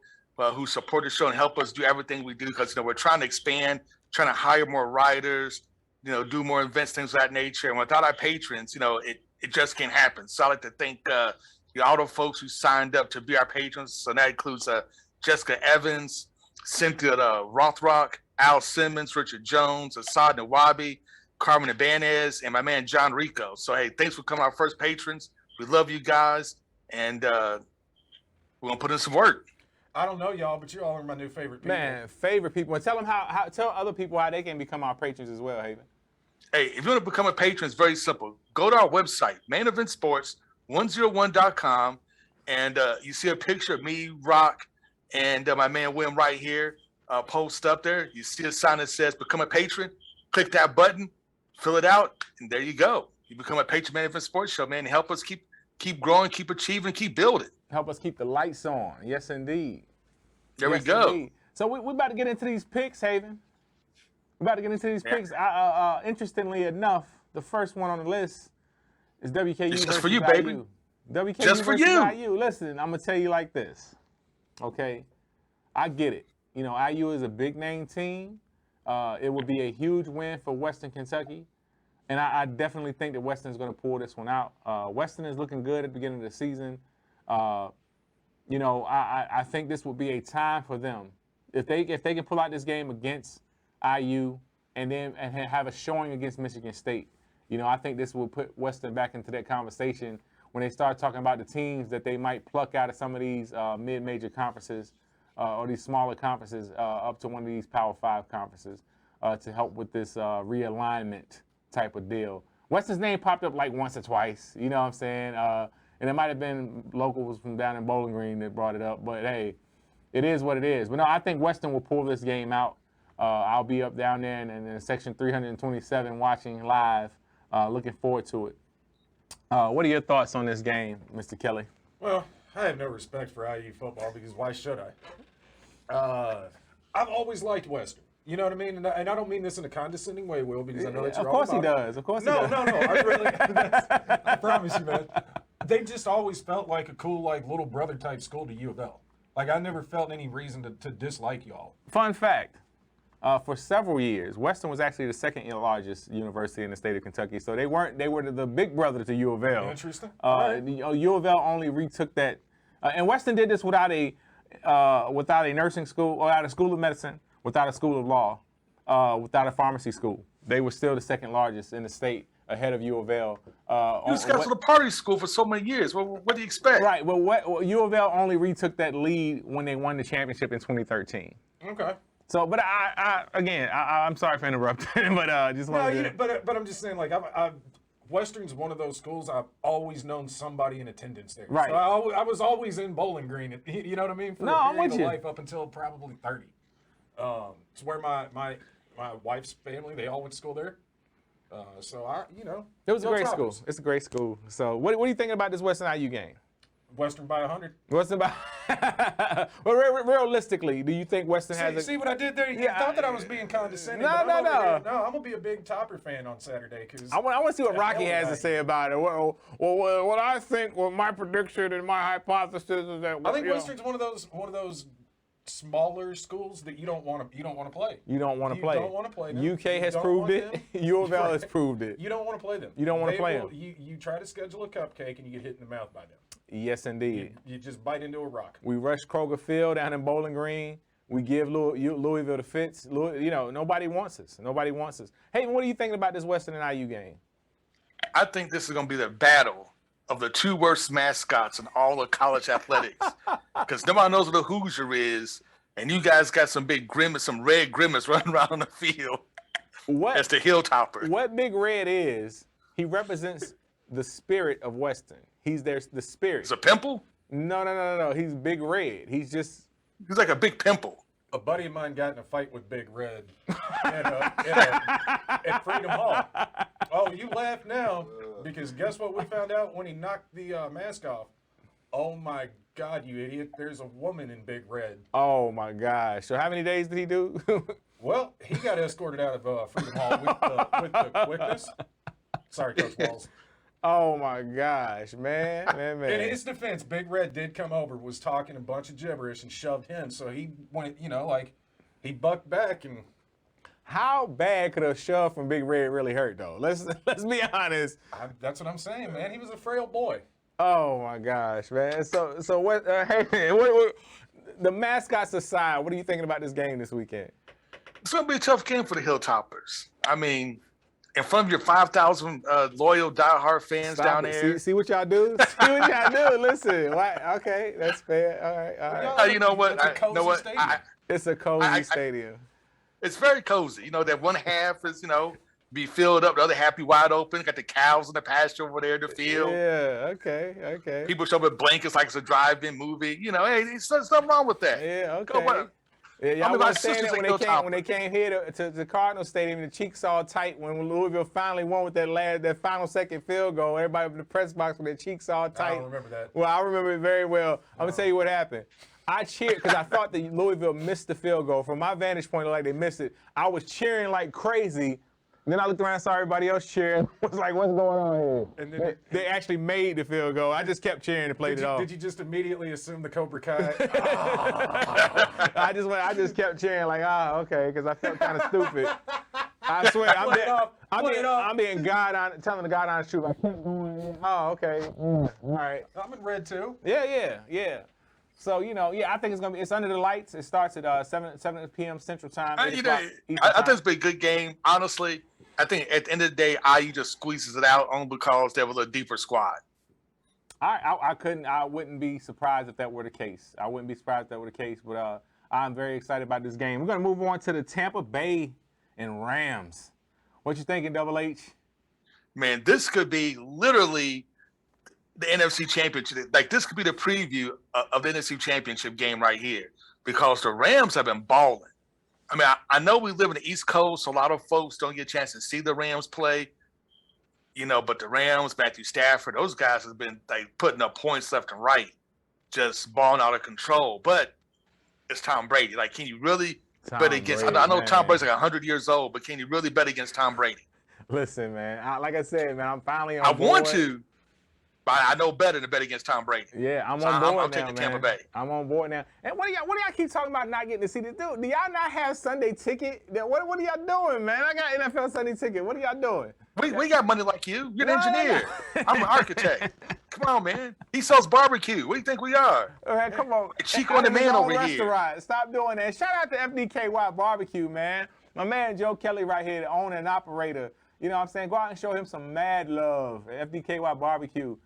who support the show and help us do everything we do, because we're trying to expand, trying to hire more writers, do more events, things of that nature. And without our patrons, it just can't happen. So I'd like to thank all the folks who signed up to be our patrons. So that includes Jessica Evans, Cynthia Rothrock, Al Simmons, Richard Jones, Assad Nawabi, Carmen Ibanez, and my man John Rico. So hey, thanks for coming, our first patrons. We love you guys, and we're gonna put in some work. I don't know y'all, but you all are my new favorite people. Man, favorite people. And tell them tell other people how they can become our patrons as well, Haven. Hey, if you want to become a patron, it's very simple. Go to our website, maineventsports101.com, and you see a picture of me, Rock, and my man William right here, post up there. You see a sign that says become a patron. Click that button, fill it out, and there you go. You become a patron of Main Event Sports Show, man. Help us keep growing, keep achieving, keep building. Help us keep the lights on. Yes, indeed. There we go. Indeed. So we're about to get into these picks, Haven. We're about to get into these picks. Interestingly enough, the first one on the list is WKU It's just versus for you, IU. baby. WKU Just for versus you. IU. Listen, I'm going to tell you like this, okay? I get it. You know, IU is a big-name team. It would be a huge win for Western Kentucky. And I definitely think that Western is going to pull this one out. Western is looking good at the beginning of the season. You know, I think this would be a time for them. If they can pull out this game against IU and have a showing against Michigan State, you know, I think this will put Western back into that conversation when they start talking about the teams that they might pluck out of some of these mid-major conferences or these smaller conferences up to one of these Power 5 conferences to help with this realignment type of deal. Western's name popped up like once or twice, you know what I'm saying? And it might have been locals from down in Bowling Green that brought it up, but hey, it is what it is. But no, I think Western will pull this game out. I'll be up down there in section 327 watching live, looking forward to it. What are your thoughts on this game, Mr. Kelly? Well, I have no respect for IU football because why should I? I've always liked Western. You know what I mean? And I don't mean this in a condescending way, Will, because I know that you're Of course all he about it. does. Of course No, he does. no. I really, I promise you, man. They just always felt like a cool, like little brother type school to U of L. Like I never felt any reason to dislike y'all. Fun fact, for several years, Western was actually the second largest university in the state of Kentucky. So they were the big brother to U of L. Interesting. U of L only retook that, and Western did this without a nursing school, or without a school of medicine, without a school of law, without a pharmacy school. They were still the second largest in the state, ahead of U of L. You was scheduled a party school for so many years. What do you expect? Right, well, U of L only retook that lead when they won the championship in 2013. Okay. So, but I'm sorry for interrupting, but just No, wanted to. but I'm just saying, like, Western's one of those schools I've alwa's known somebody in attendance there. Right. So I was always in Bowling Green. You know what I mean? For No, a I'm period with of you. life up until probably 30. It's where my wife's family, they all went to school there. So It was a great school. Hilltoppers. It's a great school. So, what are you thinking about this Western IU game? Western by 100. What's about? Well, realistically, do you think Western has a? See what I did there? You thought that I was being condescending. No, but I'm no, over here- no. No, I'm gonna be a big Topper fan on Saturday because I want to see what Rocky hell has to of a say about it. Well, what I think, my prediction and my hypothesis is that I think Western's one of those smaller schools that you don't want to play. You don't want to You play. don't wanna play them. UK You has don't proved want it. them. U of L has Right. proved it. You don't want to play them. You don't wanna They play will- them. You try to schedule a cupcake and you get hit in the mouth by them. Yes, indeed. You just bite into a rock. We rush Kroger Field down in Bowling Green. We give Louisville the fits. Nobody wants us. Nobody wants us. Hey, what are you thinking about this Western and IU game? I think this is going to be the battle of the two worst mascots in all of college athletics. Because nobody knows what a Hoosier is, and you guys got some big grimace, some red grimace running around on the field. That's the Hilltopper. What Big Red is, he represents the spirit of Western. He's the spirit. It's a pimple? No. He's Big Red. He's like a big pimple. A buddy of mine got in a fight with Big Red at Freedom Hall. Oh, you laugh now because guess what we found out when he knocked the mask off? Oh my God, you idiot! There's a woman in Big Red. Oh my gosh! So how many days did he do? Well, he got escorted out of Freedom Hall with the quickness. Sorry, Coach Walls. Oh my gosh, man. In his defense, Big Red did come over, was talking a bunch of gibberish, and shoved him. So he went, he bucked back and. How bad could a shove from Big Red really hurt, though? Let's be honest. That's what I'm saying, man. He was a frail boy. Oh my gosh, man. So what? Hey, man, what? The mascots aside, what are you thinking about this game this weekend? It's going to be a tough game for the Hilltoppers. I mean, in front of your 5,000 loyal diehard fans Stop down it. there. See what y'all do? See what y'all do? Listen. Why? Okay, that's fair. All right. You know what? That's a cozy stadium. It's a cozy stadium. It's very cozy. You know, that one half is, be filled up, the other half be wide open. Got the cows in the pasture over there in the field. Yeah. Okay. People show up with blankets like it's a drive-in movie. Hey, there's nothing wrong with that. Yeah. Go Okay. Yeah, y'all mean, my was saying sisters that ain't no when they came here to the Cardinal Stadium, the cheeks all tight when Louisville finally won with that final second field goal. Everybody in the press box with their cheeks all tight. I don't remember that. Well, I remember it very well. I'm gonna tell you what happened. I cheered because I thought that Louisville missed the field goal. From my vantage point, like they missed it. I was cheering like crazy. And then I looked around and saw everybody else cheering. I was like, what's going on here? And then They actually made the field goal. I just kept cheering and played it off. did you just immediately assume the Cobra Kai? I just kept cheering like, okay, because I felt kind of stupid. I swear, I'm being telling the God honest truth. I kept going. Oh, okay. All right. I'm in red too. Yeah. So I think it's under the lights. It starts at 7 p.m. Central Time. I 8 think o'clock Eastern Time. it's been a good game. Honestly, I think at the end of the day, IU just squeezes it out only because there was a deeper squad. I wouldn't be surprised if that were the case. But I'm very excited about this game. We're gonna move on to the Tampa Bay and Rams. What you thinking, Double H? Man, this could be literally the NFC Championship. Like, this could be the preview of the NFC Championship game right here, because the Rams have been balling. I mean, I know we live in the East Coast, so a lot of folks don't get a chance to see the Rams play. But the Rams, Matthew Stafford, those guys have been putting up points left and right, just balling out of control. But it's Tom Brady. Like, can you really bet against? I know Tom Brady's like 100 years old, but can you really bet against Tom Brady? Listen, man. Like I said, man, I'm finally on I board. want to, but I know better than bet against Tom Brady. Yeah, I'm So on board I'm now, taking man. Tampa Bay. I'm on board now. And what do y'all keep talking about not getting to see this? Dude, do y'all not have Sunday ticket? What are y'all doing, man? I got NFL Sunday ticket. What are y'all doing? We got money like you. You're an engineer. I'm an architect. Come on, man. He sells barbecue. What do you think we are? All right, come on. Chico and the man over here. Restaurant. Stop doing that. Shout out to FDKY Barbecue, man. My man Joe Kelly right here, the owner and operator. You know what I'm saying? Go out and show him some mad love at FDKY Barbecue.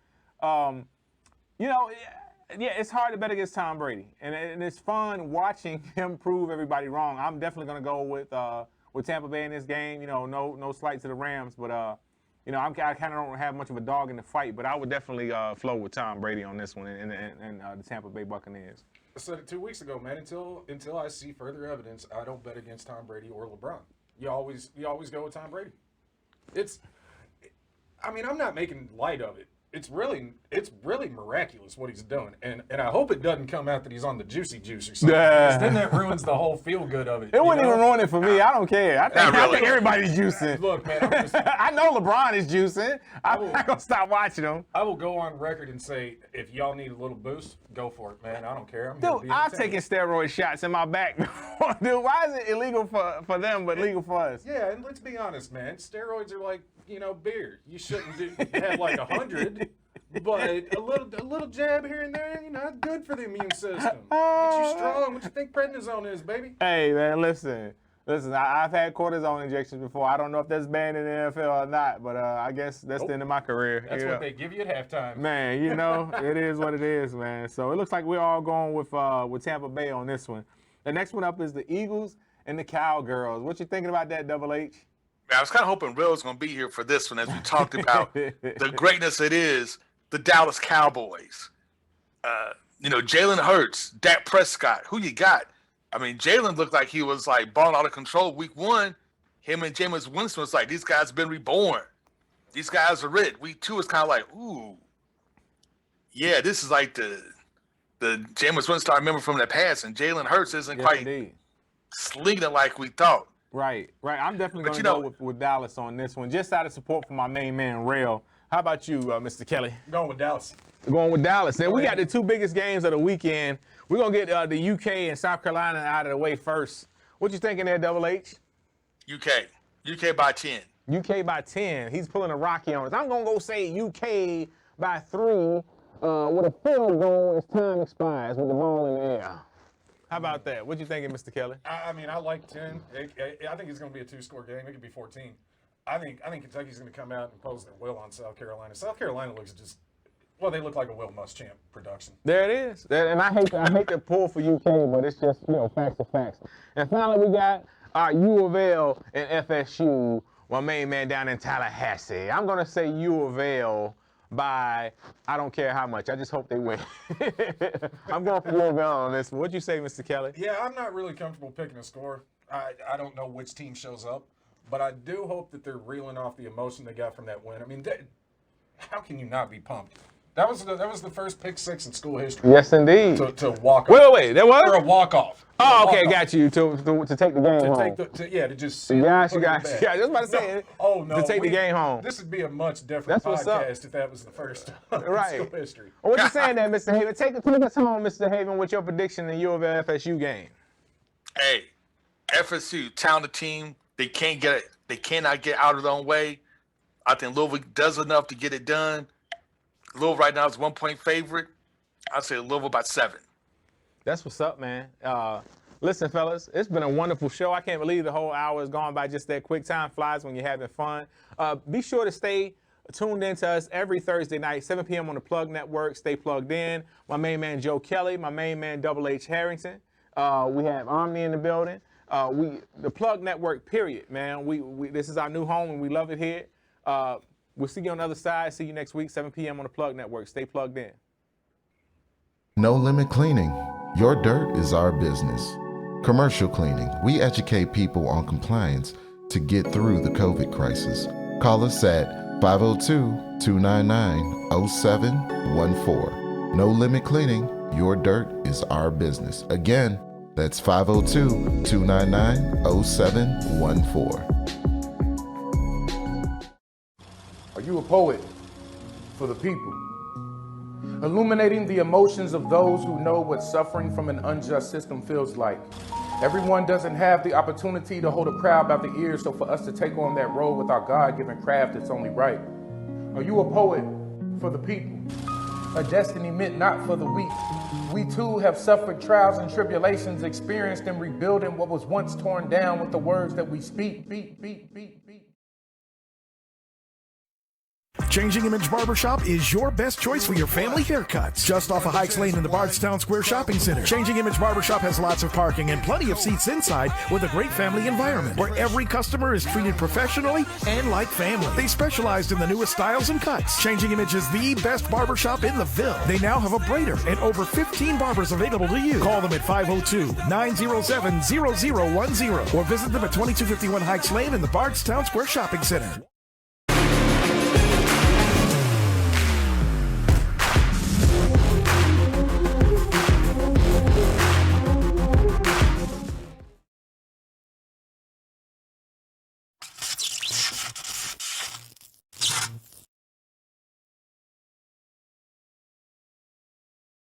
It's hard to bet against Tom Brady, and it's fun watching him prove everybody wrong. I'm definitely gonna go with Tampa Bay in this game. No slight to the Rams, but I kind of don't have much of a dog in the fight. But I would definitely flow with Tom Brady on this one and the Tampa Bay Buccaneers. I said it 2 weeks ago, man. Until I see further evidence, I don't bet against Tom Brady or LeBron. You always go with Tom Brady. I'm not making light of it. It's really miraculous what he's doing, and I hope it doesn't come out that he's on the juicy juice or something. Because then that ruins the whole feel good of it. It wouldn't even ruin it for me. I don't care. I think everybody's juicing. Look, man, I know LeBron is juicing. I'm not gonna stop watching him. I will go on record and say, if y'all need a little boost, go for it, man. I don't care. Dude, I've taken steroid shots in my back before. Dude, why is it illegal for them but legal for us? Yeah, and let's be honest, man. Steroids are like, beer. You shouldn't have like 100, but a little jab here and there, it's good for the immune system. Get you strong. What you think prednisone is, baby? Hey, man, listen. I've had cortisone injections before. I don't know if that's banned in the NFL or not, but I guess that's the end of my career. That's what they give you at halftime. Man, it is what it is, man. So it looks like we're all going with Tampa Bay on this one. The next one up is the Eagles and the Cowgirls. What you thinking about that, Double H? I was kind of hoping Will was going to be here for this one, as we talked about the greatness it is, the Dallas Cowboys. Jalen Hurts, Dak Prescott, who you got? I mean, Jalen looked like he was balling out of control week one. Him and Jameis Winston was like, these guys have been reborn. These guys are rid. Week two is kind of like, ooh. Yeah, this is like the Jameis Winston I remember from the past, and Jalen Hurts isn't quite slinging it like we thought. Right. I'm definitely going to go with Dallas on this one, just out of support for my main man, Rail. How about you, Mr. Kelly? Going with Dallas. Going with Dallas. And we got the two biggest games of the weekend. We're going to get the UK and South Carolina out of the way first. What you thinking there, Double H? UK by 10. UK by 10. He's pulling a Rocky on us. I'm going to go say UK by 3 with a field goal as time expires with the ball in the air. How about that? What you thinking, Mr. Kelly? I like 10. I think it's going to be a two-score game. It could be 14. I think Kentucky's going to come out and impose their will on South Carolina. South Carolina looks just, well, they look like a Will Muschamp production. There it is. And I hate to pull for UK, but it's just, facts are facts. And finally, we got our U of L and FSU, my main man down in Tallahassee. I'm going to say U of L by, I don't care how much. I just hope they win. I'm going for U of L on this one. What'd you say, Mr. Kelly? Yeah, I'm not really comfortable picking a score. I don't know which team shows up, but I do hope that they're reeling off the emotion they got from that win. I mean, how can you not be pumped? That was the first pick six in school history. Yes, indeed. To walk off. Wait, there was? For a walk-off. Oh, okay, got you. To take the game home. To just Yeah, you got. Yeah, I was about to say. No, to take the game home. This would be a much different podcast if that was the first right. in school history. What you saying there, Mr. Haven? Take us home, Mr. Haven, with your prediction in U of L FSU game. Hey, FSU, talented team. They cannot get out of their own way. I think Louisville does enough to get it done. Louisville right now is 1-point favorite. I'd say Louisville by 7. That's what's up, man. Listen, fellas, it's been a wonderful show. I can't believe the whole hour has gone by just that quick. Time flies when you're having fun. Be sure to stay tuned in to us every Thursday night, 7 p.m. on the Plug Network. Stay plugged in. My main man, Joe Kelly. My main man, Double H. Harrington. We have Omni in the building. The Plug Network, period, man. This is our new home, and we love it here. We'll see you on the other side. See you next week, 7 p.m. on the Plug Network. Stay plugged in. No Limit Cleaning. Your dirt is our business. Commercial cleaning. We educate people on compliance to get through the COVID crisis. Call us at 502-299-0714. No Limit Cleaning. Your dirt is our business. Again, that's 502-299-0714. Are you a poet for the people? Illuminating the emotions of those who know what suffering from an unjust system feels like. Everyone doesn't have the opportunity to hold a crowd by the ears, so for us to take on that role with our God-given craft, it's only right. Are you a poet for the people? A destiny meant not for the weak. We too have suffered trials and tribulations, experienced in rebuilding what was once torn down with the words that we speak. Changing Image Barbershop is your best choice for your family haircuts. Just off of Hikes Lane in the Bardstown Square Shopping Center. Changing Image Barbershop has lots of parking and plenty of seats inside with a great family environment where every customer is treated professionally and like family. They specialized in the newest styles and cuts. Changing Image is the best barbershop in the Ville. They now have a braider and over 15 barbers available to you. Call them at 502-907-0010 or visit them at 2251 Hikes Lane in the Bardstown Square Shopping Center.